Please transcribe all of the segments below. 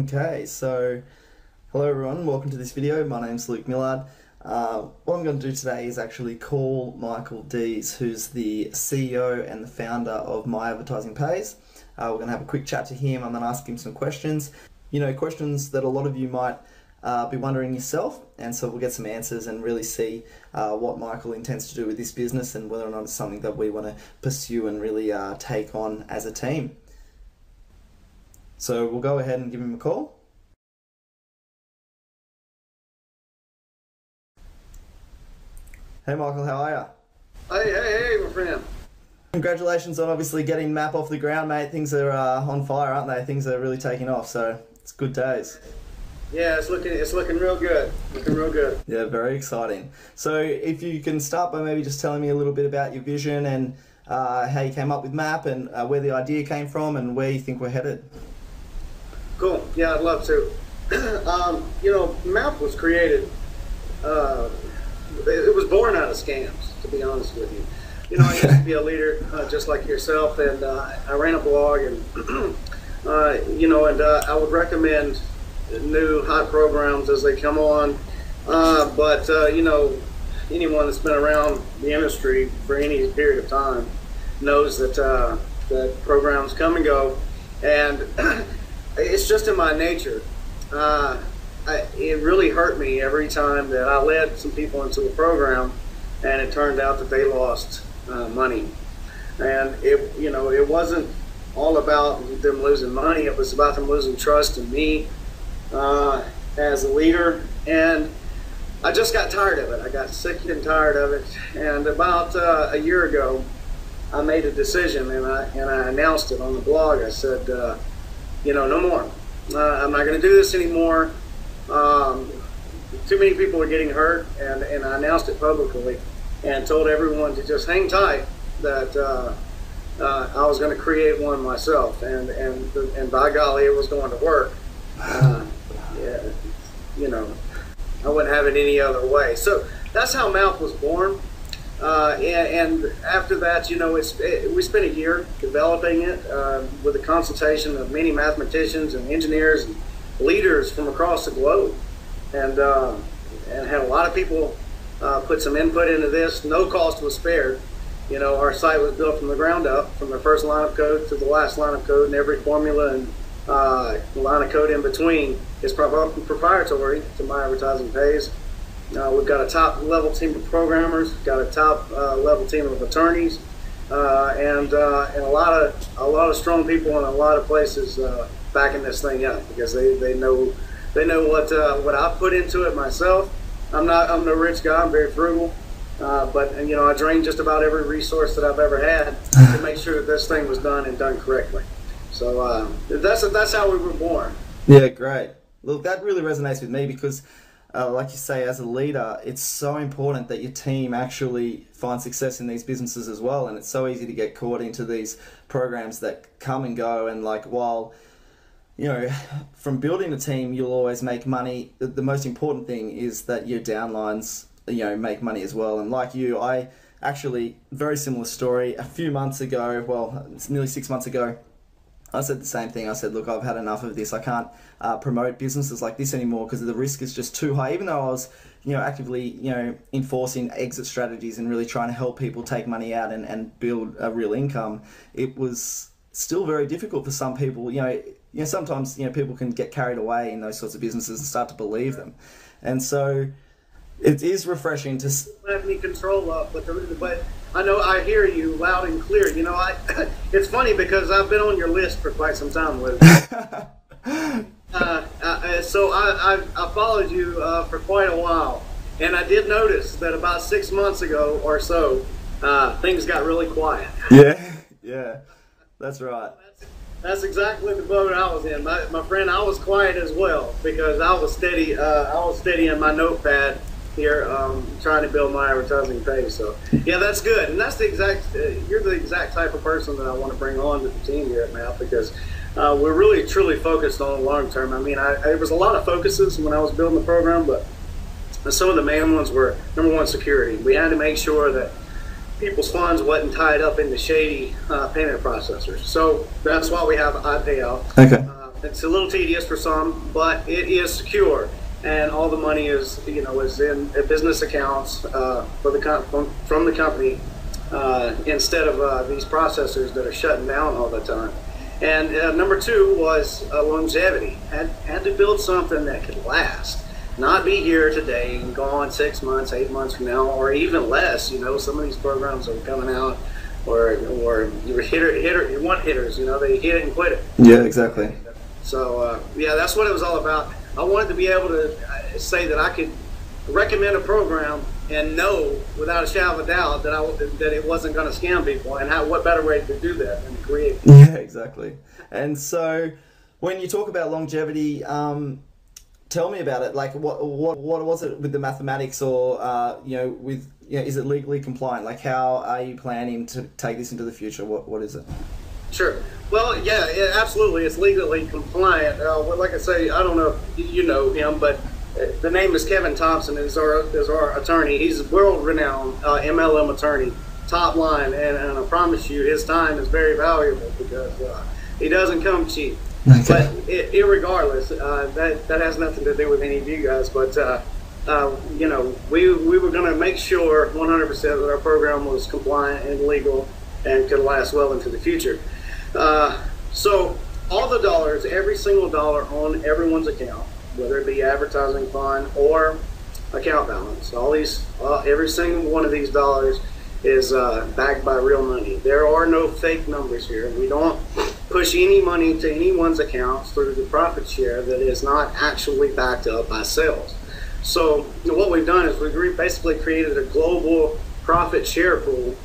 Okay, so hello everyone, welcome to this video. My name's Luke Millard. What I'm going to do today is actually call Michael Deese, who's the CEO and the founder of My Advertising Pays. We're going to have a quick chat to him. I'm going to ask him some questions. Questions that a lot of you might be wondering yourself, and so we'll get some answers and really see what Michael intends to do with this business and whether or not it's something that we want to pursue and really take on as a team. So we'll go ahead and give him a call. Hey Michael, how are you? Hey, my friend. Congratulations on obviously getting MAP off the ground, mate. Things are on fire, aren't they? Things are really taking off, so it's good days. Yeah, it's looking real good. Looking real good. Yeah, very exciting. So if you can start by maybe just telling me a little bit about your vision and how you came up with MAP and where the idea came from and where you think we're headed. Cool. Yeah, I'd love to. MAP was created. It was born out of scams, to be honest with you. I used to be a leader just like yourself, and I ran a blog, and I would recommend new hot programs as they come on. But anyone that's been around the industry for any period of time knows that that programs come and go, and it's just in my nature. It really hurt me every time that I led some people into a program and it turned out that they lost money. And it wasn't all about them losing money, it was about them losing trust in me as a leader. And I just got tired of it. I got sick and tired of it. And about a year ago, I made a decision, and I announced it on the blog. I said, no more. I'm not going to do this anymore. Too many people are getting hurt, and I announced it publicly and told everyone to just hang tight, that I was going to create one myself, and by golly, it was going to work. I wouldn't have it any other way. So that's how MAP was born. And after that, we spent a year developing it with a consultation of many mathematicians and engineers and leaders from across the globe, and had a lot of people put some input into this. No cost was spared. Our site was built from the ground up, from the first line of code to the last line of code, and every formula and line of code in between is proprietary to My Advertising Pays. We've got a top level team of programmers, got a top level team of attorneys, and a lot of strong people in a lot of places backing this thing up, because they know what I put into it myself. I'm no rich guy. I'm very frugal, but I drained just about every resource that I've ever had to make sure that this thing was done and done correctly. So that's how we were born. Yeah, great. Look, that really resonates with me because, like you say, as a leader, it's so important that your team actually find success in these businesses as well. And it's so easy to get caught into these programs that come and go. And while from building a team, you'll always make money, the most important thing is that your downlines, make money as well. And like you, I actually, very similar story. A few months ago, well, it's nearly 6 months ago, I said the same thing. I said, look, I've had enough of this. I can't promote businesses like this anymore because the risk is just too high. Even though I was, actively, enforcing exit strategies and really trying to help people take money out and build a real income, it was still very difficult for some people. Sometimes, people can get carried away in those sorts of businesses and start to believe them. And so it is refreshing to... I don't have any control of, but I hear you loud and clear. It's funny because I've been on your list for quite some time, Luke. So I followed you for quite a while, and I did notice that about 6 months ago or so, things got really quiet. Yeah, that's right. That's exactly the boat I was in, my friend. I was quiet as well because I was steady. I was steady in my notepad here, trying to build My Advertising Pays. So yeah, that's good, and that's you're the exact type of person that I want to bring on to the team here at MAP, because we're really truly focused on the long term. I mean, there was a lot of focuses when I was building the program, but some of the main ones were, number one, security. We had to make sure that people's funds wasn't tied up into shady payment processors. So that's why we have iPayout. Okay. It's a little tedious for some, but it is secure, and all the money is is in business accounts for from the company instead of these processors that are shutting down all the time. And number two was longevity. Had to build something that could last, not be here today and gone 6 months, 8 months from now, or even less. Some of these programs are coming out, or you want hitters. They hit it and quit it. Yeah, exactly. So yeah, that's what it was all about. I wanted to be able to say that I could recommend a program and know without a shadow of a doubt that it wasn't going to scam people. And what better way to do that than to create? Yeah, exactly. And so, when you talk about longevity, tell me about it. Like, what was it with the mathematics, or is it legally compliant? Like, how are you planning to take this into the future? What is it? Sure. Well, yeah, absolutely. It's legally compliant. Well, like I say, I don't know if you know him, but the name is Kevin Thompson. Is our attorney. He's a world-renowned MLM attorney, top line, and I promise you, his time is very valuable because he doesn't come cheap. Okay. But irregardless, that has nothing to do with any of you guys. But we were going to make sure 100% that our program was compliant and legal and could last well into the future. So all the dollars, every single dollar on everyone's account, whether it be advertising fund or account balance, every single one of these dollars is backed by real money. There are no fake numbers here. We don't push any money to anyone's accounts through the profit share that is not actually backed up by sales. So what we've done is we've basically created a global profit share pool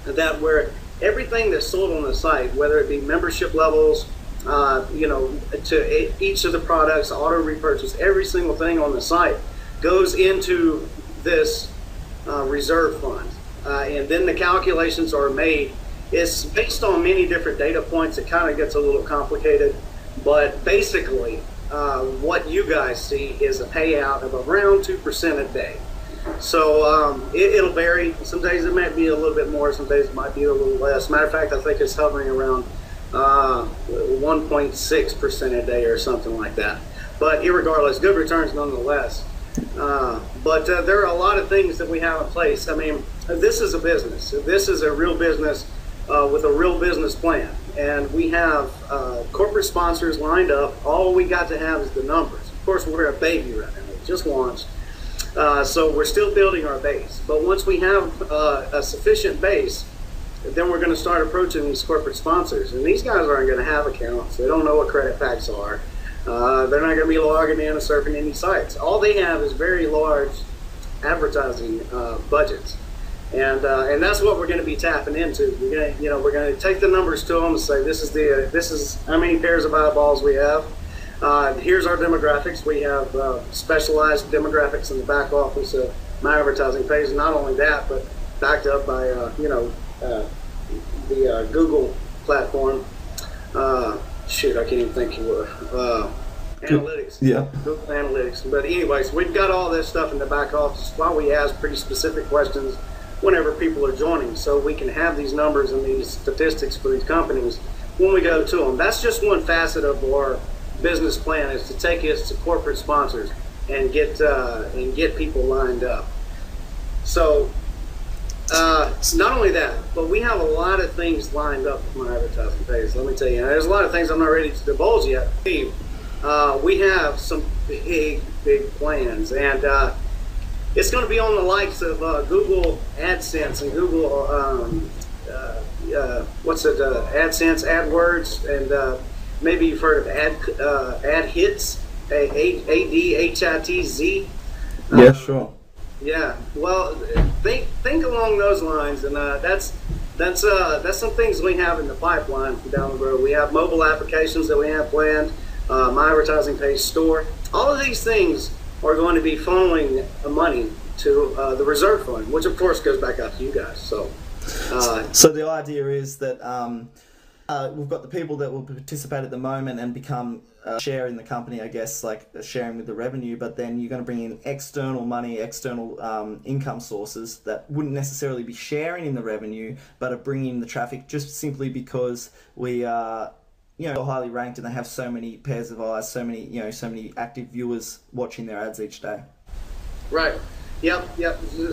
that where everything that's sold on the site, whether it be membership levels, to each of the products, auto repurchase, every single thing on the site goes into this reserve fund. And then the calculations are made. It's based on many different data points. It kind of gets a little complicated, but basically what you guys see is a payout of around 2% a day. So it'll vary. Some days it might be a little bit more, some days it might be a little less. Matter of fact, I think it's hovering around 1.6% a day or something like that. But irregardless, good returns nonetheless. But there are a lot of things that we have in place. I mean, this is a business. This is a real business with a real business plan. And we have corporate sponsors lined up. All we got to have is the numbers. Of course, we're a baby right now. We just launched. So we're still building our base. But once we have a sufficient base, then we're going to start approaching these corporate sponsors. And these guys aren't going to have accounts. They don't know what credit packs are. They're not going to be logging in and surfing any sites. All they have is very large advertising budgets. And that's what we're going to be tapping into. We're going to take the numbers to them and say, this is how many pairs of eyeballs we have. Here's our demographics. We have specialized demographics in the back office of my advertising page. Not only that, but backed up by the Google platform. Shoot, I can't even think of what. Analytics. Yeah. Google Analytics. But anyways, we've got all this stuff in the back office while we ask pretty specific questions whenever people are joining, so we can have these numbers and these statistics for these companies when we go to them. That's just one facet of our business plan, is to take us to corporate sponsors and get people lined up. So not only that, but we have a lot of things lined up with my advertising page. Let me tell you, there's a lot of things I'm not ready to divulge yet. We have some big plans, and it's going to be on the likes of Google AdSense and Google AdSense, AdWords, and maybe you've heard of AdHitz, AdHitz. Yeah, sure. Yeah, well, think along those lines, and that's some things we have in the pipeline down the road. We have mobile applications that we have planned, my advertising page store. All of these things are going to be funneling money to the reserve fund, which of course goes back out to you guys. So the idea is that we've got the people that will participate at the moment and become share in the company, I guess, like sharing with the revenue, but then you're going to bring in external money, external income sources that wouldn't necessarily be sharing in the revenue, but are bringing the traffic just simply because we are highly ranked and they have so many pairs of eyes, so many active viewers watching their ads each day. Right. Yep.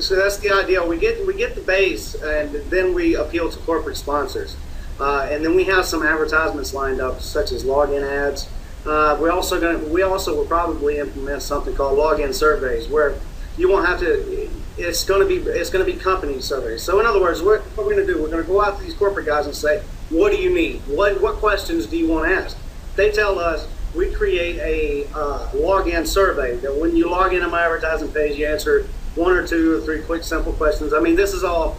So that's the ideal. We get the base, and then we appeal to corporate sponsors, and then we have some advertisements lined up, such as login ads. We also will probably implement something called login surveys, where you won't have to. It's going to be company surveys. So in other words, what we're going to do, we're going to go out to these corporate guys and say, what do you need? What questions do you want to ask? They tell us. We create a login survey that when you log into my advertising page, you answer 1 or 2 or 3 quick, simple questions. I mean, this is all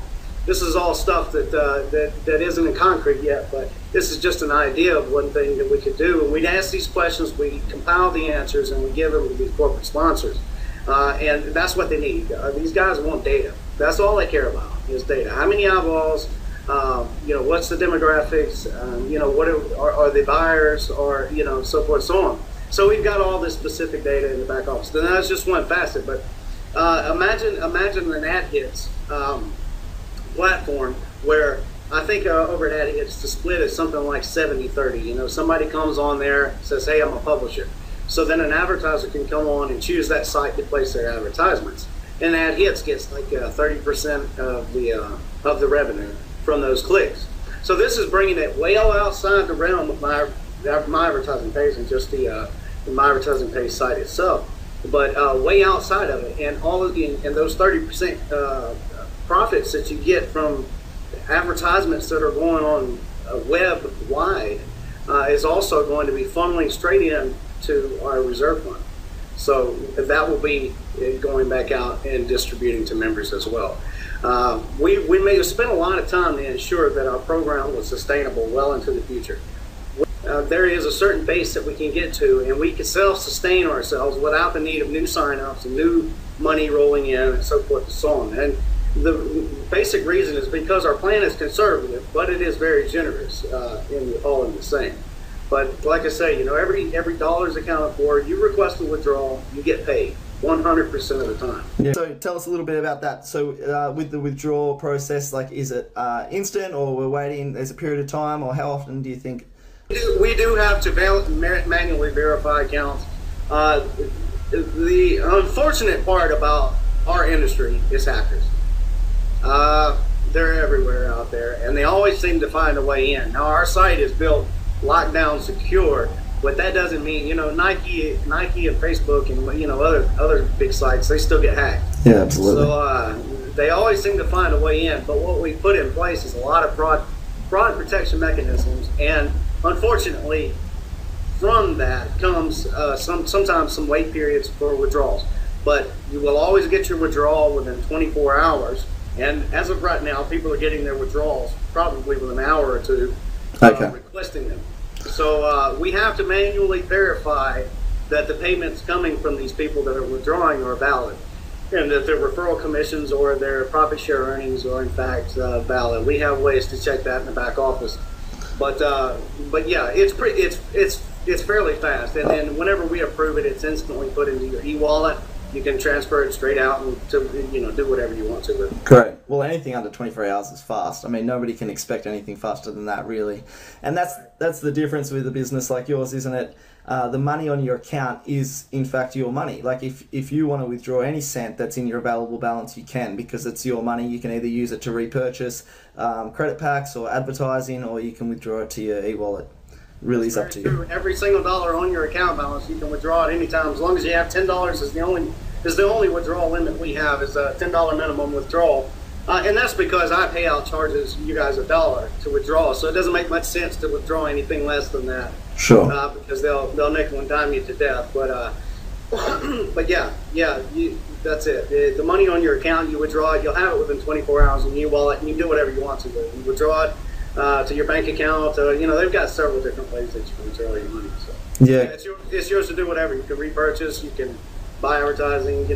stuff that isn't in concrete yet, but this is just an idea of one thing that we could do. And we'd ask these questions, we compile the answers, and we give them to these corporate sponsors. And that's what they need. These guys want data. That's all they care about is data. How many eyeballs? What's the demographics? What are the buyers, or so forth, so on. So we've got all this specific data in the back office. Then that's just one facet. But imagine an ad hits platform where I think over at ad hits the split is something like 70-30. Somebody comes on there, says, "Hey, I'm a publisher." So then an advertiser can come on and choose that site to place their advertisements, and ad hits gets like 30% of the revenue from those clicks. So this is bringing it way outside the realm of my advertising page and just the my advertising page site itself, but way outside of it. And and those 30% profits that you get from advertisements that are going on web wide is also going to be funneling straight in to our reserve fund. So that will be going back out and distributing to members as well. We may have spent a lot of time to ensure that our program was sustainable well into the future. There is a certain base that we can get to, and we can self-sustain ourselves without the need of new sign-ups and new money rolling in and so forth and so on. And the basic reason is because our plan is conservative, but it is very generous all in the same. But like I say, every dollar is accounted for. You request a withdrawal, you get paid 100% of the time. Yeah. So tell us a little bit about that. So with the withdrawal process, like, is it instant, or we're waiting? There's a period of time, or how often do you think? We do have to manually verify accounts. The unfortunate part about our industry is hackers. They're everywhere out there, and they always seem to find a way in. Now, our site is built lockdown secure, but that doesn't mean, Nike and Facebook and other big sites, they still get hacked. Yeah, absolutely. So they always seem to find a way in, but what we put in place is a lot of fraud protection mechanisms, and unfortunately from that comes sometimes some wait periods for withdrawals, but you will always get your withdrawal within 24 hours, and as of right now, people are getting their withdrawals probably within an hour or two requesting them. So we have to manually verify that the payments coming from these people that are withdrawing are valid, and that their referral commissions or their profit share earnings are in fact valid. We have ways to check that in the back office, but yeah, it's fairly fast. And then whenever we approve it, it's instantly put into your e-wallet. You can transfer it straight out and do whatever you want to with it. Correct. Well, anything under 24 hours is fast. I mean, nobody can expect anything faster than that, really. And that's the difference with a business like yours, isn't it? The money on your account is, in fact, your money. Like, if you want to withdraw any cent that's in your available balance, you can, because it's your money. You can either use it to repurchase credit packs or advertising, or you can withdraw it to your e-wallet. Really is up to you. Every single dollar on your account balance, you can withdraw at any time, as long as you have $10 is the only withdrawal limit we have, is a $10 minimum withdrawal. And that's because I payout charges you guys $1 to withdraw, so it doesn't make much sense to withdraw anything less than that. Sure. Because they'll nickel and dime you to death. But but yeah, that's it. The money on your account, you withdraw it. You'll have it within 24 hours in your wallet, and you can do whatever you want to with it. You withdraw it to your bank account. They've got several different ways that you can withdraw your money. So yeah, it's yours to do whatever. You can repurchase. You can buy advertising.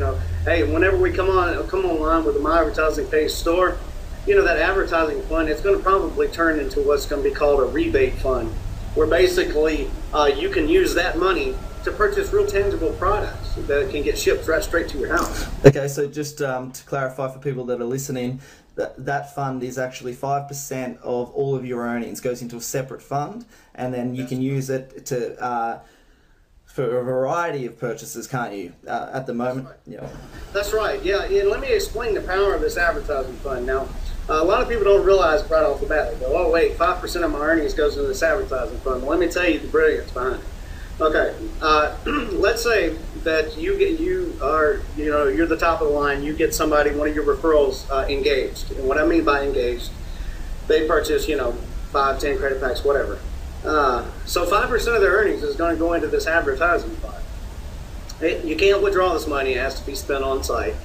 Hey, whenever we come online with the My Advertising Page store, that advertising fund, it's going to probably turn into what's going to be called a rebate fund, where basically you can use that money to purchase real tangible products that can get shipped right straight to your house. Okay, so just to clarify for people that are listening, that fund is actually 5% of all of your earnings goes into a separate fund, and then you can use it to for a variety of purchases, can't you? At the moment, yeah. That's right. Yeah, and let me explain the power of this advertising fund. Now, a lot of people don't realize right off the bat. They go, "Oh, wait, 5% of my earnings goes into this advertising fund." Well, let me tell you the brilliance behind it. Okay, let's say that you're the top of the line. You get somebody, one of your referrals, engaged. And what I mean by engaged, they purchase 5, 10 credit packs, whatever. So 5% of their earnings is going to go into this advertising fund. You can't withdraw this money; it has to be spent on site.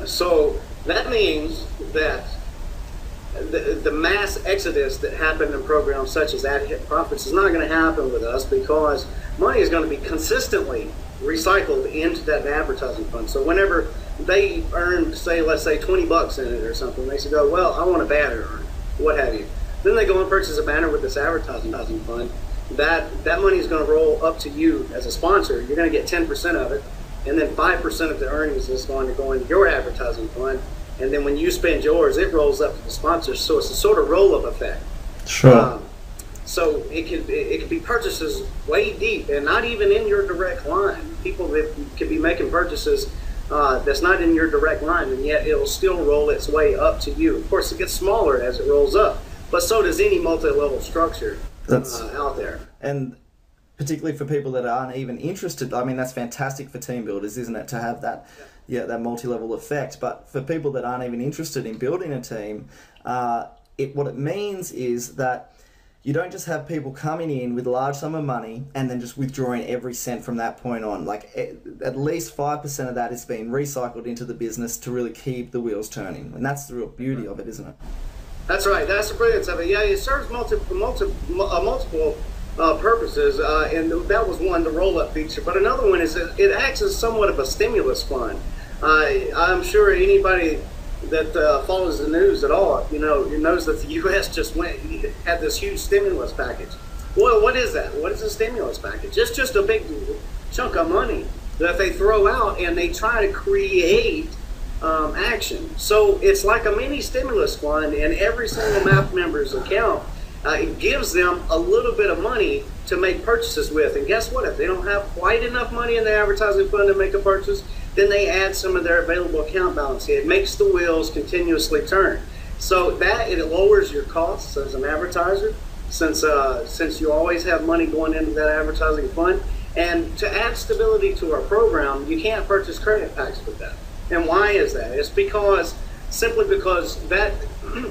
So that means that the mass exodus that happened in programs such as Ad Hit Profits is not going to happen with us, because money is going to be consistently recycled into that advertising fund. So whenever they earn, let's say $20 in it or something, they say, "Go, well, I want a banner," or what have you. Then they go and purchase a banner with this advertising fund. That money is going to roll up to you as a sponsor. You're going to get 10% of it, and then 5% of the earnings is going to go into your advertising fund. And then when you spend yours, it rolls up to the sponsors. So it's a sort of roll-up effect. Sure. So it could be purchases way deep, and not even in your direct line. People that could be making purchases that's not in your direct line, and yet it'll still roll its way up to you. Of course, it gets smaller as it rolls up, but so does any multi-level structure out there. And particularly for people that aren't even interested, I mean, that's fantastic for team builders, isn't it, to have that, that multi-level effect. But for people that aren't even interested in building a team, what it means is that you don't just have people coming in with a large sum of money and then just withdrawing every cent from that point on. Like, at least 5% of that is being recycled into the business to really keep the wheels turning. And that's the real beauty of it, isn't it? That's right. That's the brilliance of it. Yeah, it serves multiple purposes, and that was one, the roll-up feature. But another one is it acts as somewhat of a stimulus fund. I'm sure anybody that follows the news at all, knows that the U.S. just had this huge stimulus package. Well, what is that? What is a stimulus package? It's just a big chunk of money that they throw out, and they try to create action. So it's like a mini stimulus fund, and every single MAP member's account, it gives them a little bit of money to make purchases with. And guess what? If they don't have quite enough money in the advertising fund to make a purchase, then they add some of their available account balance. It makes the wheels continuously turn. So it lowers your costs as an advertiser, since you always have money going into that advertising fund. And to add stability to our program, you can't purchase credit packs with that. And why is that? It's simply because that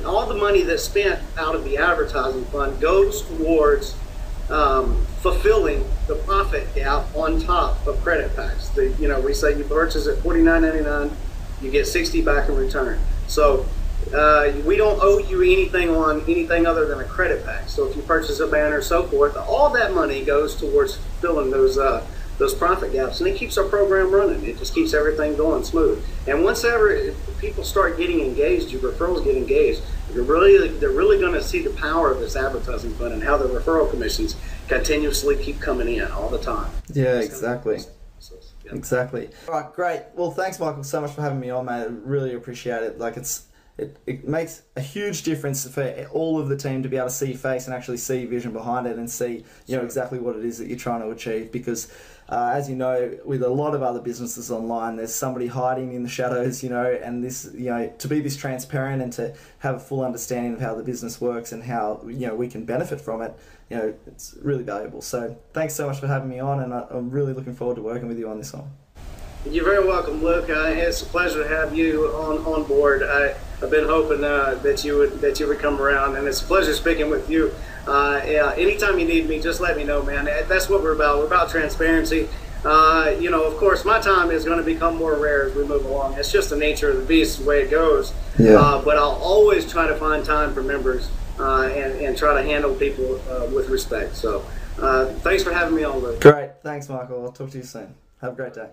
all the money that's spent out of the advertising fund goes towards fulfilling the profit gap on top of credit packs. We say you purchase at $49.99, you get $60 back in return. So we don't owe you anything on anything other than a credit pack. So if you purchase a banner, so forth, all that money goes towards filling those profit gaps, and it keeps our program running. It just keeps everything going smooth. And once ever people start getting engaged, your referrals get engaged, they're really going to see the power of this advertising fund and how the referral commissions continuously keep coming in all the time. Yeah, exactly. Exactly. All right, great. Well, thanks, Michael, so much for having me on, mate. I really appreciate it. Like, it makes a huge difference for all of the team to be able to see your face and actually see vision behind it and see, exactly what it is that you're trying to achieve. Because, as you know, with a lot of other businesses online, there's somebody hiding in the shadows, and this, to be this transparent and to have a full understanding of how the business works and how, we can benefit from it, it's really valuable. So thanks so much for having me on, and I'm really looking forward to working with you on this one. You're very welcome, Luke. It's a pleasure to have you on board. I've been hoping that you would come around, and it's a pleasure speaking with you. Anytime you need me, just let me know, man. That's what we're about. We're about transparency. Of course, my time is going to become more rare as we move along. It's just the nature of the beast, the way it goes. Yeah. But I'll always try to find time for members and try to handle people with respect. So thanks for having me on, Luke. Great. Thanks, Michael. I'll talk to you soon. Have a great day.